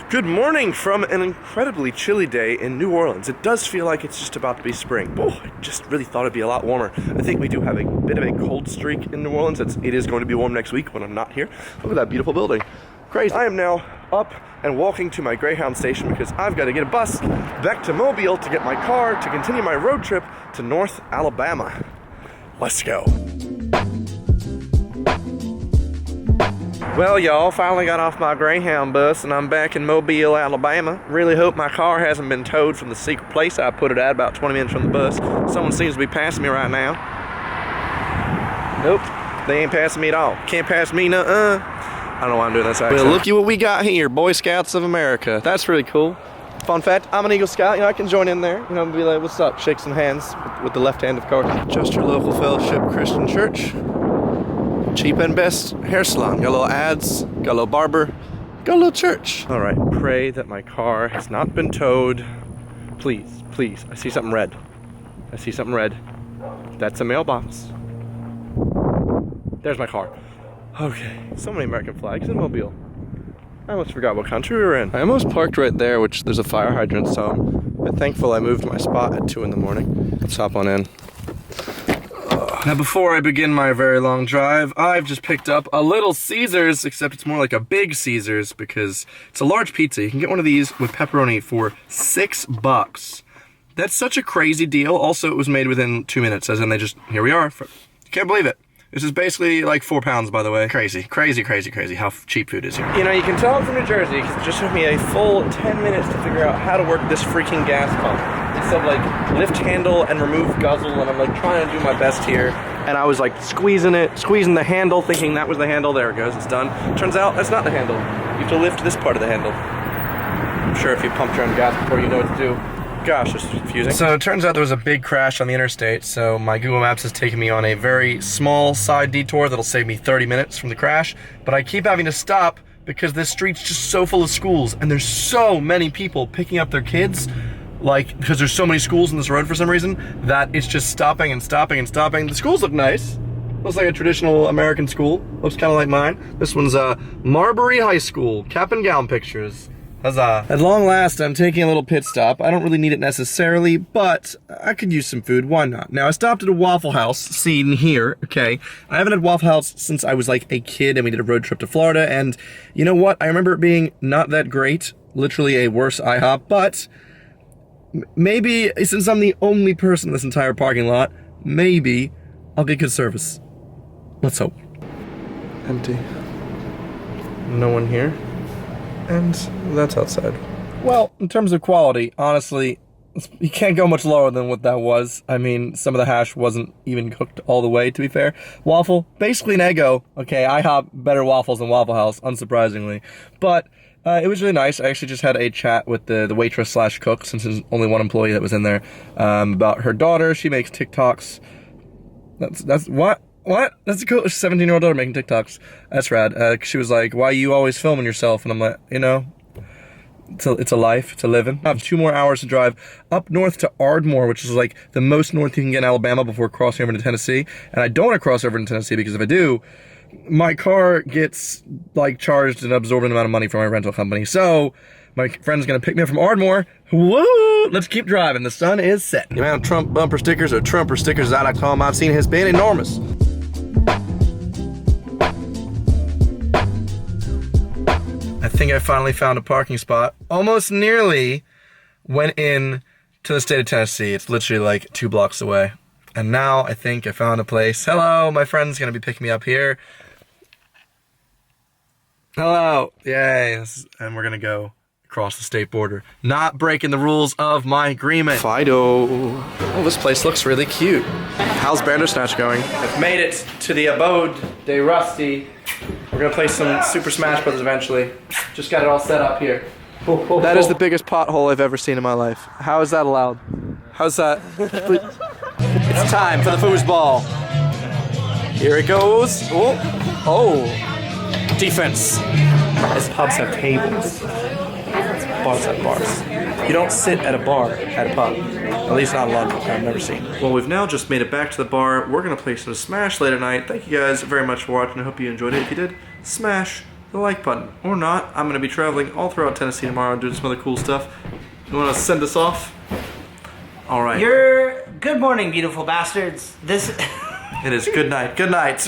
Good morning from an incredibly chilly day in New Orleans. It does feel like it's just about to be spring. Oh, I just really thought it'd be a lot warmer. I think we do have a bit of a cold streak in New Orleans. It is going to be warm next week when I'm not here. Look at that beautiful building. Crazy. I am now up and walking to my Greyhound station because I've got to get a bus back to Mobile to get my car to continue my road trip to North Alabama. Let's go. Well, y'all, finally got off my Greyhound bus and I'm back in Mobile, Alabama. Really hope my car hasn't been towed from the secret place I put it at about 20 minutes from the bus. Someone seems to be passing me right now. Nope, they ain't passing me at all. Can't pass me, nuh-uh. I don't know why I'm doing this accent. Well, looky what we got here, Boy Scouts of America. That's really cool. Fun fact, I'm an Eagle Scout. You know, I can join in there. You know, be like, what's up? Shake some hands with the left hand, of course. Just your local fellowship Christian church. Cheap and best hair salon. Got a little ads, got a little barber, got a little church. All right, pray that my car has not been towed. Please, please. I see something red. I see something red. That's a mailbox. There's my car. Okay, so many American flags in Mobile. I almost forgot what country we were in. I almost parked right there, which there's a fire hydrant, so I'm thankful I moved my spot at 2 in the morning. Let's hop on in. Now before I begin my very long drive, I've just picked up a Little Caesars, except it's more like a Big Caesars because it's a large pizza. You can get one of these with pepperoni for $6. That's such a crazy deal. Also, it was made within 2 minutes, as in they just, here we are. Can't believe it. This is basically like 4 pounds, by the way. Crazy, crazy, crazy, crazy how cheap food is here. You know, you can tell I'm from New Jersey because it just took me a full 10 minutes to figure out how to work this freaking gas pump. It said like lift handle and remove guzzle, and I'm like trying to do my best here. And I was like squeezing the handle, thinking that was the handle. There it goes, it's done. Turns out that's not the handle. You have to lift this part of the handle. I'm sure if you pumped your own gas before, you know what to do. Gosh, it's confusing. So it turns out there was a big crash on the interstate, so my Google Maps has taken me on a very small side detour that'll save me 30 minutes from the crash, but I keep having to stop because this street's just so full of schools, and there's so many people picking up their kids, like, because there's so many schools in this road for some reason, that it's just stopping and stopping and stopping. The schools look nice. Looks like a traditional American school. Looks kind of like mine. This one's Marbury High School. Cap and gown pictures. Huzzah. At long last, I'm taking a little pit stop. I don't really need it necessarily, but I could use some food. Why not? Now, I stopped at a Waffle House, seen here, okay? I haven't had Waffle House since I was like a kid and we did a road trip to Florida, and you know what? I remember it being not that great, literally a worse IHOP, but maybe, since I'm the only person in this entire parking lot, maybe I'll get good service. Let's hope. Empty. No one here. And that's outside. Well, in terms of quality, honestly, you can't go much lower than what that was. I mean, some of the hash wasn't even cooked all the way, to be fair. Waffle, basically an Eggo. Okay, IHOP, better waffles than Waffle House, unsurprisingly. But it was really nice. I actually just had a chat with the waitress slash cook, since there's only one employee that was in there, about her daughter. She makes TikToks. That's what? What? That's cool. 17-year-old daughter making TikToks. That's rad. She was like, why are you always filming yourself? And I'm like, you know, it's a life, it's a living. I have 2 more hours to drive up north to Ardmore, which is like the most north you can get in Alabama before crossing over into Tennessee. And I don't want to cross over into Tennessee because if I do, my car gets like charged an absorbent amount of money from my rental company. So my friend's gonna pick me up from Ardmore. Woo! Let's keep driving. The sun is setting. The amount of Trump bumper stickers, or Trumper stickers as I like to call them, I've seen has been enormous. I think I finally found a parking spot. Almost nearly went in to the state of Tennessee. It's literally like 2 blocks away. And now I think I found a place. Hello, my friend's gonna be picking me up here. Hello, yay. And we're gonna go across the state border. Not breaking the rules of my agreement. Fido. Oh, this place looks really cute. How's Bandersnatch going? I've made it to the abode de Rusty. We're gonna play some Super Smash Bros. Eventually. Just got it all set up here. That is the biggest pothole I've ever seen in my life. How is that allowed? How's that? It's time for the foosball. Here it goes. Oh. Defense. As pubs have tables, bars have bars. You don't sit at a bar at a pub. At least not a lot of them. I've never seen. Well, we've now just made it back to the bar. We're gonna play some Smash later tonight. Thank you guys very much for watching. I hope you enjoyed it. If you did, smash the like button. Or not. I'm going to be traveling all throughout Tennessee tomorrow and doing some other cool stuff. You want to send us off? All right. Good morning, beautiful bastards. It is good night. Good night.